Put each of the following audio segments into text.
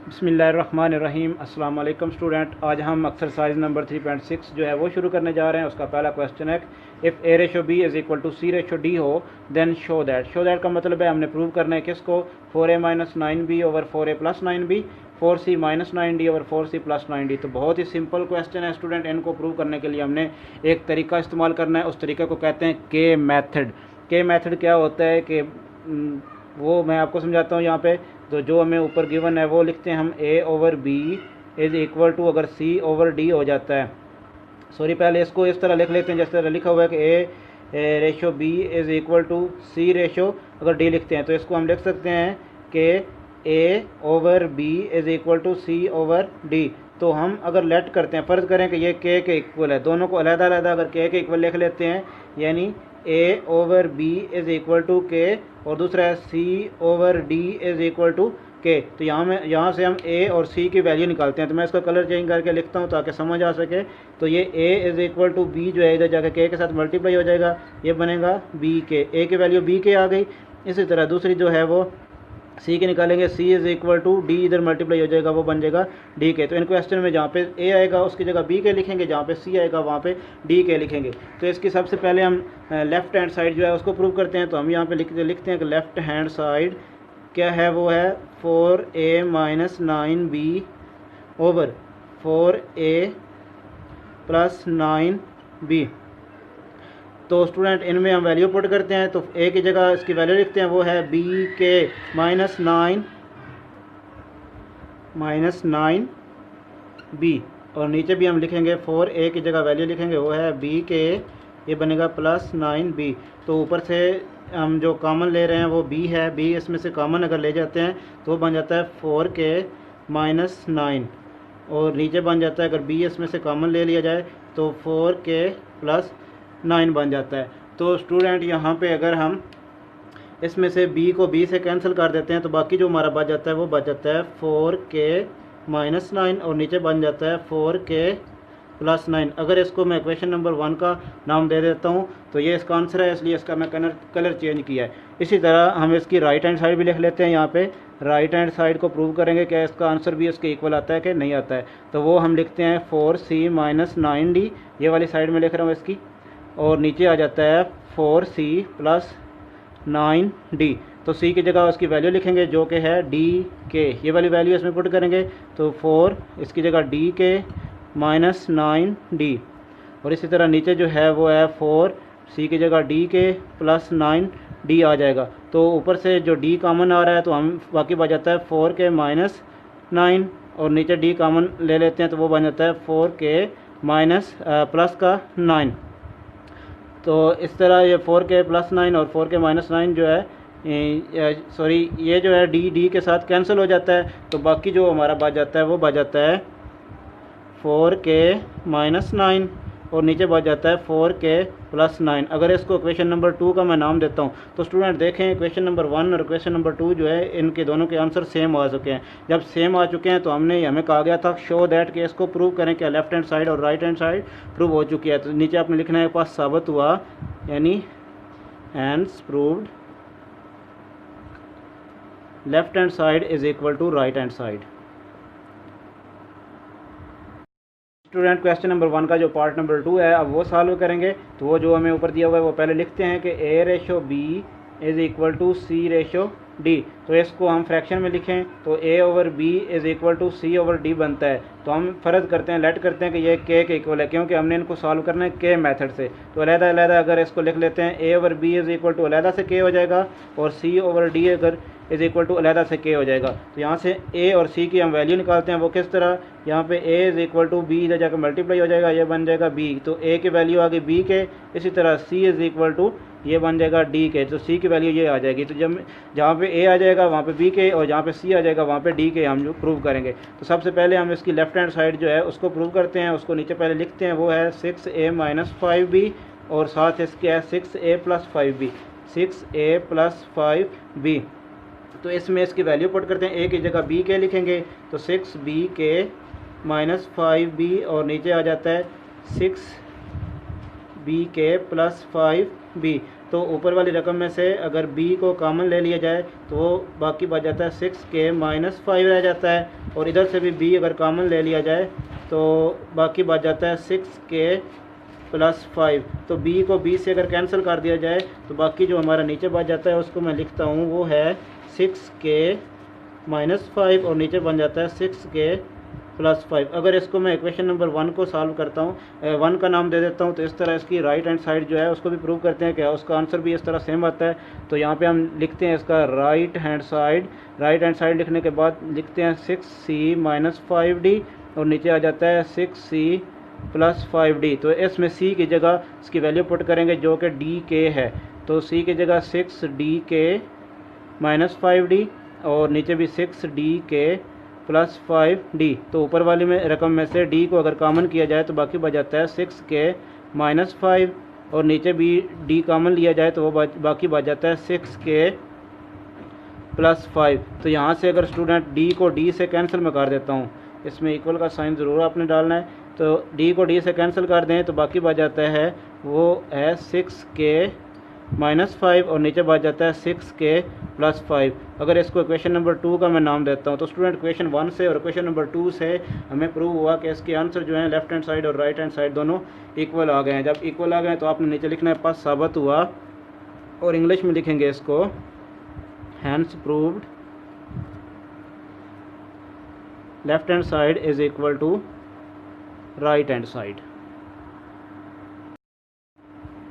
बिस्मिल्लाहिर्रहमानिर्रहीम। अस्सलाम वालेकुम स्टूडेंट। आज हम एक्सरसाइज नंबर 3.6 जो है वो शुरू करने जा रहे हैं। उसका पहला क्वेश्चन है, if a ratio b is equal to c ratio d हो then show that. Show that का मतलब है हमने प्रूव करना है किसको, 4a minus 9b over 4a plus 9b, 4c minus 9d over 4c plus 9d। तो बहुत ही सिंपल क्वेश्चन है स्टूडेंट। इनको प्रूव करने के लिए हमने एक तरीका इस्तेमाल करना है। उस तरीके को कहते हैं के मैथड। के मैथड क्या होता है कि वो मैं आपको समझाता हूँ यहाँ पे। तो जो हमें ऊपर गिवन है वो लिखते हैं हम a over B is equal to, अगर c ओवर d हो जाता है, सॉरी पहले इसको इस तरह लिख लेते हैं जिस तरह लिखा हुआ है कि a ratio b is equal to c ratio अगर d लिखते हैं तो इसको हम लिख सकते हैं कि a over b is equal to c over d। तो हम अगर लेट करते हैं, फ़र्ज़ करें कि ये k के इक्वल है, दोनों को अलग-अलग अगर k के इक्वल लिख लेते हैं, यानी a over b is equal to k और दूसरा है c over d is equal to k। तो यहाँ से हम a और c की वैल्यू निकालते हैं। तो मैं इसका कलर चेंज करके लिखता हूँ ताकि समझ आ सके। तो ये a is equal to b जो है इधर जाकर k के साथ मल्टीप्लाई हो जाएगा, ये बनेगा b k, a की वैल्यू b k आ गई। इसी तरह दूसरी जो है वो c के निकालेंगे, c is equal to d इधर मल्टीप्लाई हो जाएगा, वो बन जाएगा d के। तो इन क्वेश्चन में जहाँ पे a आएगा उसकी जगह b के लिखेंगे, जहाँ पे c आएगा वहाँ पे d के लिखेंगे। तो इसकी सबसे पहले हम लेफ़्ट हैंड साइड जो है उसको प्रूव करते हैं। तो हम यहाँ पे लिखते हैं कि लेफ़्ट हैंड साइड क्या है, वो है 4a minus 9b over 4a plus 9b। तो स्टूडेंट इनमें हम वैल्यू पुट करते हैं। तो a की जगह इसकी वैल्यू लिखते हैं, वो है b के माइनस 9b, और नीचे भी हम लिखेंगे 4a की जगह वैल्यू लिखेंगे, वो है b के, ये बनेगा प्लस 9b। तो ऊपर से हम जो कॉमन ले रहे हैं वो b है, b इसमें से कॉमन अगर ले जाते हैं तो वो बन जाता है 4k माइनस 9, और नीचे बन जाता है अगर b इसमें से कॉमन ले लिया जाए तो 4k प्लस 9 बन जाता है। तो स्टूडेंट यहाँ पे अगर हम इसमें से b को b से कैंसिल कर देते हैं तो बाकी जो हमारा बच जाता है वो बच जाता है 4k माइनस 9, और नीचे बन जाता है 4k प्लस 9। अगर इसको मैं क्वेश्चन नंबर 1 का नाम दे देता हूँ तो ये इसका आंसर है, इसलिए इसका मैं कलर चेंज किया है। इसी तरह हम इसकी राइट हैंड साइड भी लिख लेते हैं। यहाँ पे राइट हैंड साइड को प्रूव करेंगे कि इसका आंसर भी इसके इक्वल आता है कि नहीं आता है। तो वो हम लिखते हैं 4c माइनस 9d, ये वाली साइड में लिख रहा हूँ इसकी, और नीचे आ जाता है 4c प्लस 9d। तो c की जगह उसकी वैल्यू लिखेंगे जो कि है d के, ये वाली वैल्यू इसमें पुट करेंगे। तो 4 इसकी जगह d के माइनस 9d, और इसी तरह नीचे जो है वो है 4c की जगह d के प्लस 9d आ जाएगा। तो ऊपर से जो d कॉमन आ रहा है तो हम बाकी बच जाता है 4k माइनस 9, और नीचे d कॉमन ले लेते हैं तो वो बन जाता है 4k माइनस प्लस का 9। तो इस तरह ये 4k प्लस 9 और 4k माइनस 9 जो है, सॉरी ये जो है d के साथ कैंसिल हो जाता है। तो बाकी जो हमारा बच जाता है वो बच जाता है 4k माइनस 9, और नीचे बच जाता है 4k प्लस 9। अगर इसको क्वेश्चन नंबर 2 का मैं नाम देता हूँ तो स्टूडेंट देखें क्वेश्चन नंबर 1 और क्वेश्चन नंबर 2 जो है इनके दोनों के आंसर सेम आ चुके हैं। जब सेम आ चुके हैं तो हमें कहा गया था शो दैट कि इसको प्रूव करें कि लेफ्ट हैंड साइड और राइट हैंड साइड प्रूव हो चुकी है। तो नीचे आपने लिखना है पास साबित हुआ, यानी hence proved left hand side is equal to right hand side. Student question number 1 का जो पार्ट नंबर 2 है अब वो सॉल्व करेंगे। तो वो जो हमें ऊपर दिया हुआ है वो पहले लिखते हैं कि a ratio b is equal to c ratio d। तो इसको हम फ्रैक्शन में लिखें तो a over b is equal to c over d बनता है। तो हम फ़र्ज़ करते हैं, लेट करते हैं कि ये k के इक्वल है, क्योंकि हमने इनको सॉल्व करना है k मेथड से। तो अलग-अलग अगर इसको लिख लेते हैं, a over b is equal to अलग से k हो जाएगा, और c ओवर d अगर इज़ इक्वल टू अलग से k हो जाएगा। तो यहाँ से a और c की हम वैल्यू निकालते हैं। वो किस तरह, यहाँ पे a is equal to b इधर जाकर मल्टीप्लाई हो जाएगा, ये बन जाएगा b। तो a की वैल्यू आ गई b के, इसी तरह c इज़ इक्वल टू ये बन जाएगा d के। तो c की वैल्यू ये आ जाएगी। तो जब जहाँ पे a आ जाएगा वहाँ पे b के, और जहाँ पे c आ जाएगा वहाँ पे d के हम जो प्रूव करेंगे। तो सबसे पहले हम इसकी लेफ्ट हैंड साइड जो है उसको प्रूव करते हैं। उसको नीचे पहले लिखते हैं, वो है 6a माइनस 5b, और साथ इसके है 6a plus 5b, 6a plus 5b। तो इसमें इसकी वैल्यू पुट करते हैं, a की जगह b के लिखेंगे तो 6b के माइनस 5b, और नीचे आ जाता है 6b के प्लस 5b। तो ऊपर वाली रकम में से अगर b को कॉमन ले लिया जाए तो वो बाकी बच जाता है 6k माइनस 5 रह जाता है, और इधर से भी b अगर कॉमन ले लिया जाए तो बाकी बच जाता है 6k प्लस 5। तो b को b से अगर कैंसिल कर दिया जाए तो बाकी जो हमारा नीचे बच जाता है उसको मैं लिखता हूँ वो है 6k माइनस 5, और नीचे बन जाता है 6k प्लस 5। अगर इसको मैं इक्वेशन नंबर 1 को सॉल्व करता हूँ, 1 का नाम दे देता हूँ, तो इस तरह इसकी राइट हैंड साइड जो है उसको भी प्रूव करते हैं कि उसका आंसर भी इस तरह सेम आता है। तो यहाँ पे हम लिखते हैं इसका राइट हैंड साइड लिखने के बाद लिखते हैं 6c माइनस 5d, और नीचे आ जाता है 6c प्लस 5d। तो इसमें c की जगह इसकी वैल्यू पुट करेंगे जो कि dk है, तो c की जगह 6dk माइनस 5d, और नीचे भी 6dk प्लस 5d। तो ऊपर वाली में रकम में से d को अगर कॉमन किया जाए तो बाकी बच जाता है 6k माइनस 5, और नीचे भी d कॉमन लिया जाए तो वो बाकी बच जाता है 6k प्लस 5। तो यहाँ से अगर स्टूडेंट d को d से कैंसिल मैं कर देता हूँ, इसमें इक्वल का साइन ज़रूर आपने डालना है, तो d को d से कैंसिल कर दें तो बाकी बच जाता है वो है 6k माइनस 5, और नीचे बच जाता है 6k प्लस 5। अगर इसको इक्वेशन नंबर 2 का मैं नाम देता हूँ, तो स्टूडेंट इक्वेशन 1 से और इक्वेशन नंबर 2 से हमें प्रूव हुआ कि इसके आंसर जो हैं लेफ्ट हैंड साइड और राइट हैंड साइड दोनों इक्वल आ गए हैं। जब इक्वल आ गए तो आपने नीचे लिखना है पास साबित हुआ, और इंग्लिश में लिखेंगे इसको hence proved left hand side is equal to right hand side.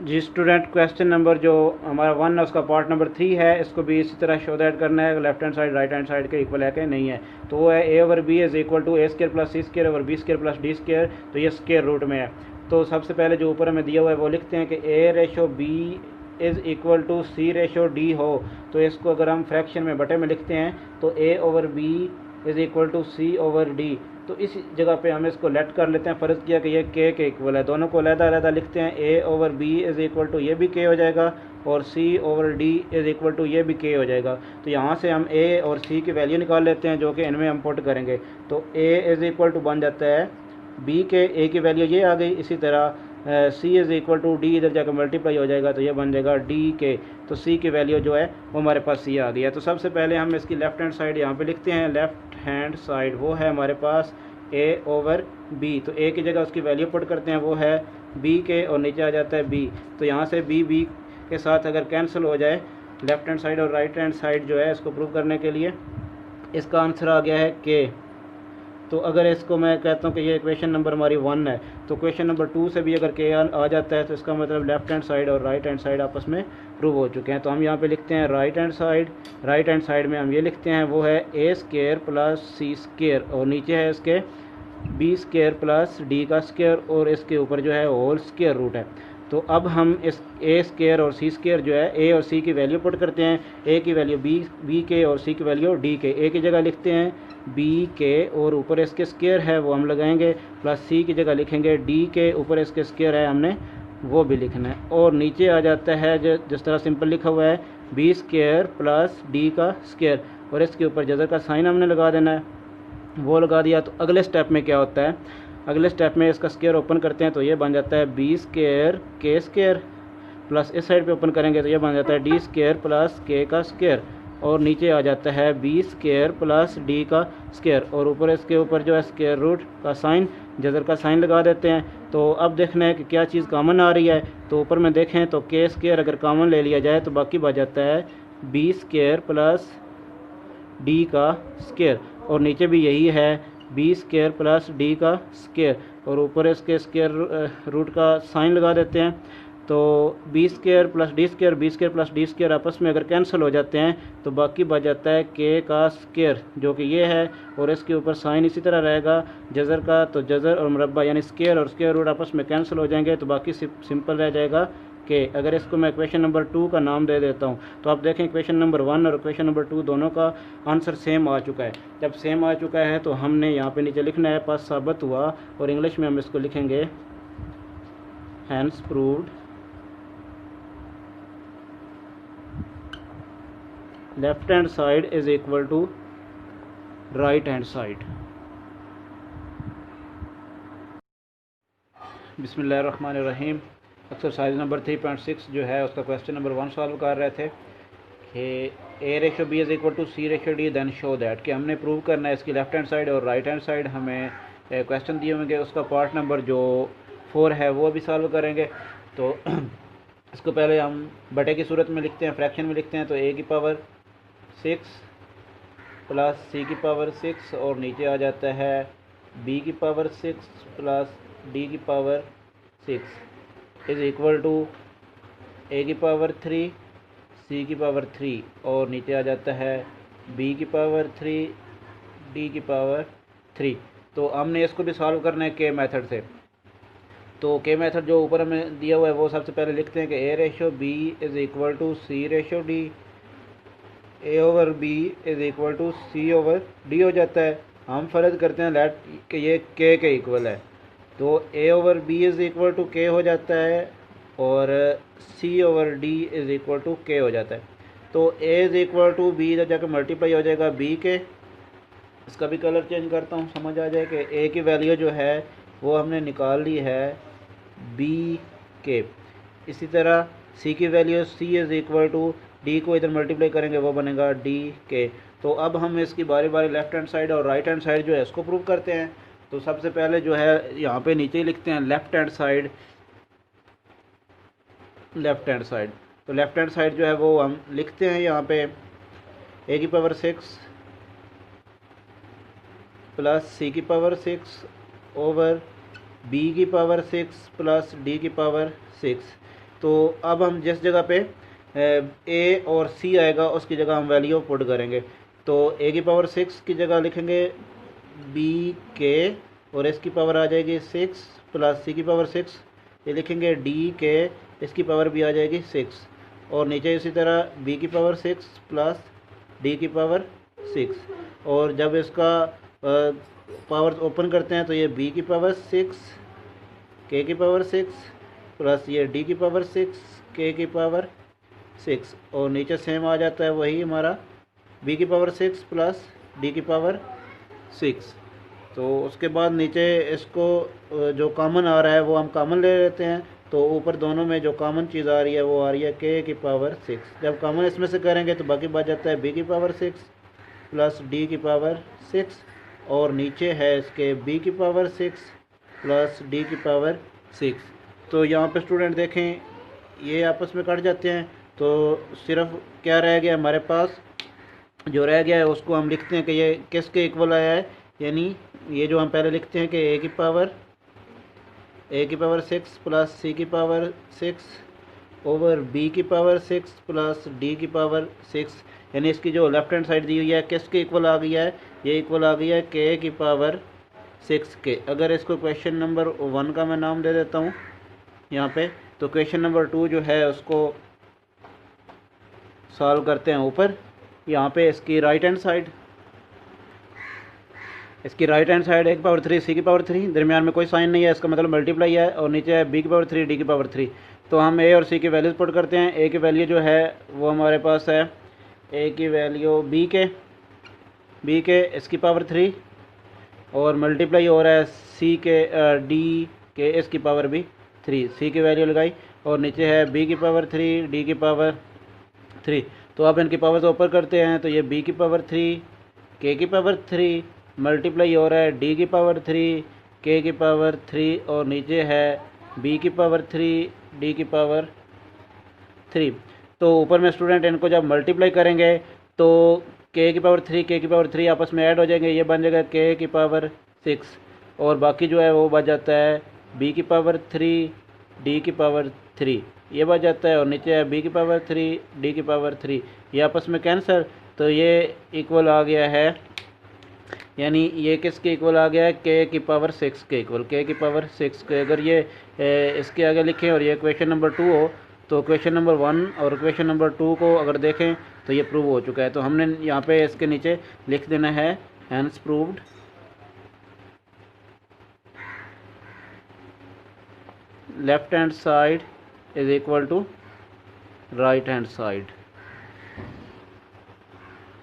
जी स्टूडेंट, क्वेश्चन नंबर जो हमारा 1 है उसका पार्ट नंबर 3 है, इसको भी इसी तरह शो दैट करना है left hand side right hand side के इक्वल है कि नहीं है। तो वो है a over b is equal to a square plus c square over b square plus d square, तो ये स्क्वायर रूट में है। तो सबसे पहले जो ऊपर हमें दिया हुआ है वो लिखते हैं कि a ratio b is equal to c ratio d हो, तो इसको अगर हम फ्रैक्शन में बटे में लिखते हैं तो a over b is equal to c over d। तो इस जगह पे हम इसको लेट कर लेते हैं, फ़र्ज़ किया कि ये k के इक्वल है, दोनों को अलग-अलग लिखते हैं। a over b is equal to ये भी k हो जाएगा, और c over d is equal to ये भी k हो जाएगा। तो यहाँ से हम a और c की वैल्यू निकाल लेते हैं जो कि इनमें हम पुट करेंगे। तो a इज़ इक्वल टू बन जाता है b के a की वैल्यू ये आ गई, इसी तरह c is equal to d इधर जाकर मल्टीप्लाई हो जाएगा तो ये बन जाएगा d के। तो c की वैल्यू जो है वो हमारे पास c आ गई है। तो सबसे पहले हम इसकी लेफ़्ट हैंड साइड यहाँ पे लिखते हैं, लेफ़्ट हैंड साइड वो है हमारे पास a ओवर b, तो a की जगह उसकी वैल्यू पुट करते हैं वो है b के, और नीचे आ जाता है b। तो यहाँ से b के साथ अगर कैंसिल हो जाए लेफ़्ट हैंड साइड और राइट हैंड साइड जो है इसको प्रूव करने के लिए, इसका आंसर आ गया है k। तो अगर इसको मैं कहता हूँ कि ये इक्वेशन नंबर हमारी 1 है, तो इक्वेशन नंबर 2 से भी अगर k आ जाता है तो इसका मतलब लेफ़्ट हैंड साइड और राइट हैंड साइड आपस में प्रूव हो चुके हैं। तो हम यहाँ पे लिखते हैं राइट हैंड साइड में हम ये लिखते हैं वो है a square plus c square, और नीचे है इसके b स्क्वायर प्लस d का स्क्वायर, और इसके ऊपर जो है होल स्क्वायर रूट है। तो अब हम इस a स्क्वायर और c स्क्वायर जो है a और c की वैल्यू पुट करते हैं, a की वैल्यू b के और c की वैल्यू d के। a की जगह लिखते हैं b के, और ऊपर इसके स्क्वायर है वो हम लगाएंगे, प्लस c की जगह लिखेंगे d के, ऊपर इसके स्क्वायर है हमने वो भी लिखना है, और नीचे आ जाता है जिस तरह सिंपल लिखा हुआ है b स्क्वायर प्लस d का स्क्वायर, और इसके ऊपर जज़र का साइन हमने लगा देना है, वो लगा दिया। तो अगले स्टेप में क्या होता है, अगले स्टेप में इसका स्क्वायर ओपन करते हैं तो ये बन जाता है b square k square, plus इस साइड पे ओपन करेंगे तो ये बन जाता है d स्क्वायर प्लस k का स्क्वायर, और नीचे आ जाता है b स्क्वायर प्लस d का स्क्वायर, और ऊपर इसके ऊपर जो है स्क्वायर रूट का साइन जज़र का साइन लगा देते हैं। तो अब देखना है कि क्या चीज़ कॉमन आ रही है, तो ऊपर में देखें तो k स्क्वायर अगर कॉमन ले लिया जाए तो बाकी बच जाता है b स्क्वायर प्लस d का स्क्वायर, और नीचे भी यही है b स्क्वायर प्लस d का स्क्वायर, और ऊपर इसके स्क्वायर रूट का साइन लगा देते हैं। तो b square plus d square, b square plus d square आपस में अगर कैंसिल हो जाते हैं तो बाकी बच जाता है k का स्क्वायर जो कि ये है, और इसके ऊपर साइन इसी तरह रहेगा जज़र का, तो जज़र और मुरब्बा यानी स्क्वायर और स्क्वायर रूट आपस में कैंसिल हो जाएंगे तो बाकी सिंपल रह जाएगा k। अगर इसको मैं इक्वेशन नंबर 2 का नाम दे देता हूँ तो आप देखें इक्वेशन नंबर 1 और इक्वेशन नंबर 2 दोनों का आंसर सेम आ चुका है। जब सेम आ चुका है तो हमने यहाँ पे नीचे लिखना है पास साबित हुआ, और इंग्लिश में हम इसको लिखेंगे hence proved left hand side is equal to right hand side. बिस्मिल्लाहिर्रहमानिर्रहीम। एक्सरसाइज नंबर 3.6 जो है उसका क्वेश्चन नंबर 1 सॉल्व कर रहे थे कि a ratio b is equal to c ratio d then show that, कि हमने प्रूव करना है इसकी लेफ्ट हैंड साइड और राइट हैंड साइड। हमें क्वेश्चन दिए होंगे, उसका पार्ट नंबर जो 4 है वो अभी सॉल्व करेंगे। तो इसको पहले हम बटे की सूरत में लिखते हैं, फ्रैक्शन में लिखते हैं। तो ए की पावर 6 प्लस सी की पावर 6 और नीचे आ जाता है बी की पावर 6 प्लस डी की पावर 6 इज़ इक्वल टू ए की पावर 3 सी की पावर 3 और नीचे आ जाता है बी की पावर 3 डी की पावर 3। तो हमने इसको भी सॉल्व करना है के मेथड से। तो के मेथड जो ऊपर हमें दिया हुआ है वो सबसे पहले लिखते हैं कि a ratio b is equal to c ratio d, a over B is equal to c over d हो जाता है। हम फ़र्ज करते हैं लेट कि ये के इक्वल है, तो a over B is equal to k हो जाता है और c over d is equal to k हो जाता है। तो a is equal to b जब जाकर मल्टीप्लाई हो जाएगा बी के। इसका भी कलर चेंज करता हूँ, समझ आ जाए कि ए की वैल्यू जो है वो हमने निकाल ली है बी के। इसी तरह सी की value C is equal to D को इधर मल्टीप्लाई करेंगे वो बनेगा डी के। तो अब हम इसकी बारी बारी लेफ़्ट हैंड साइड और राइट हैंड साइड जो है इसको प्रूव करते हैं। तो सबसे पहले जो है यहाँ पे नीचे लिखते हैं left hand side, left hand side. तो लेफ़्ट हैंड साइड जो है वो हम लिखते हैं यहाँ पे ए की पावर 6 प्लस सी की पावर 6 ओवर बी की पावर 6 प्लस डी की पावर 6। तो अब हम जिस जगह पे ए और सी आएगा उसकी जगह हम वैल्यू पुट करेंगे। तो ए की पावर 6 की जगह लिखेंगे बी के और इसकी पावर आ जाएगी 6 प्लस सी की पावर 6, ये लिखेंगे डी के, इसकी पावर भी आ जाएगी 6 और नीचे इसी तरह बी की पावर 6 प्लस डी की पावर 6। और जब इसका पावर ओपन करते हैं तो ये बी की पावर 6 के की पावर 6 प्लस ये डी की पावर 6 के की पावर 6 और नीचे सेम आ जाता है वही हमारा बी की पावर 6 प्लस डी की पावर 6। तो उसके बाद नीचे इसको जो कॉमन आ रहा है वो हम कॉमन ले लेते हैं। तो ऊपर दोनों में जो कॉमन चीज़ आ रही है वो आ रही है के की पावर 6। जब कॉमन इसमें से करेंगे तो बाकी बच जाता है बी की पावर 6 प्लस डी की पावर 6 और नीचे है इसके बी की पावर 6 प्लस डी की पावर 6। तो यहाँ पे स्टूडेंट देखें ये आपस में कट जाते हैं। तो सिर्फ क्या रह गया हमारे पास, जो रह गया है उसको हम लिखते हैं कि ये किसके इक्वल आया है। यानी ये जो हम पहले लिखते हैं कि ए की पावर 6 प्लस सी की पावर 6 ओवर बी की पावर 6 प्लस डी की पावर 6। यानी इसकी जो लेफ्ट हैंड साइड दी हुई है किसके इक्वल आ गई है, ये इक्वल आ गई है के की पावर 6 के। अगर इसको क्वेश्चन नंबर 1 का मैं नाम दे देता हूँ यहाँ पे, तो क्वेश्चन नंबर 2 जो है उसको सॉल्व करते हैं ऊपर। यहाँ पे इसकी राइट हैंड साइड ए की पावर 3 सी की पावर 3, दरमियान में कोई साइन नहीं है, इसका मतलब मल्टीप्लाई है, और नीचे है बी की पावर 3 डी की पावर 3। तो हम ए और सी की वैल्यूज पुट करते हैं। ए की वैल्यू जो है वो हमारे पास है ए की वैल्यू बी के इसकी पावर 3 और मल्टीप्लाई हो रहा है सी के डी के इसकी पावर भी 3, सी की वैल्यू लगाई और नीचे है बी की पावर 3 डी की पावर 3। तो अब इनकी पावर्स ऊपर करते हैं। तो ये बी की पावर 3 के की पावर 3 मल्टीप्लाई हो रहा है डी की पावर 3 के की पावर 3 और नीचे है बी की पावर 3 डी की पावर 3। तो ऊपर में स्टूडेंट इनको जब मल्टीप्लाई करेंगे तो के की पावर 3 के की पावर 3 आपस में ऐड हो जाएंगे, ये बन जाएगा के की पावर 6 और बाकी जो है वो बच जाता है बी की पावर 3 डी की पावर 3, ये बच जाता है और नीचे है बी की पावर 3 डी की पावर 3, ये आपस में कैंसिल। तो ये इक्वल आ गया है, यानी ये किसके इक्वल आ गया है, के की पावर 6 के इक्वल, के की पावर 6 के। अगर ये इसके आगे लिखें और ये क्वेश्चन नंबर 2 हो तो क्वेश्चन नंबर 1 और क्वेश्चन नंबर 2 को अगर देखें तो ये प्रूव हो चुका है। तो हमने यहाँ पे इसके नीचे लिख देना है hence proved, left hand side is equal to right hand side.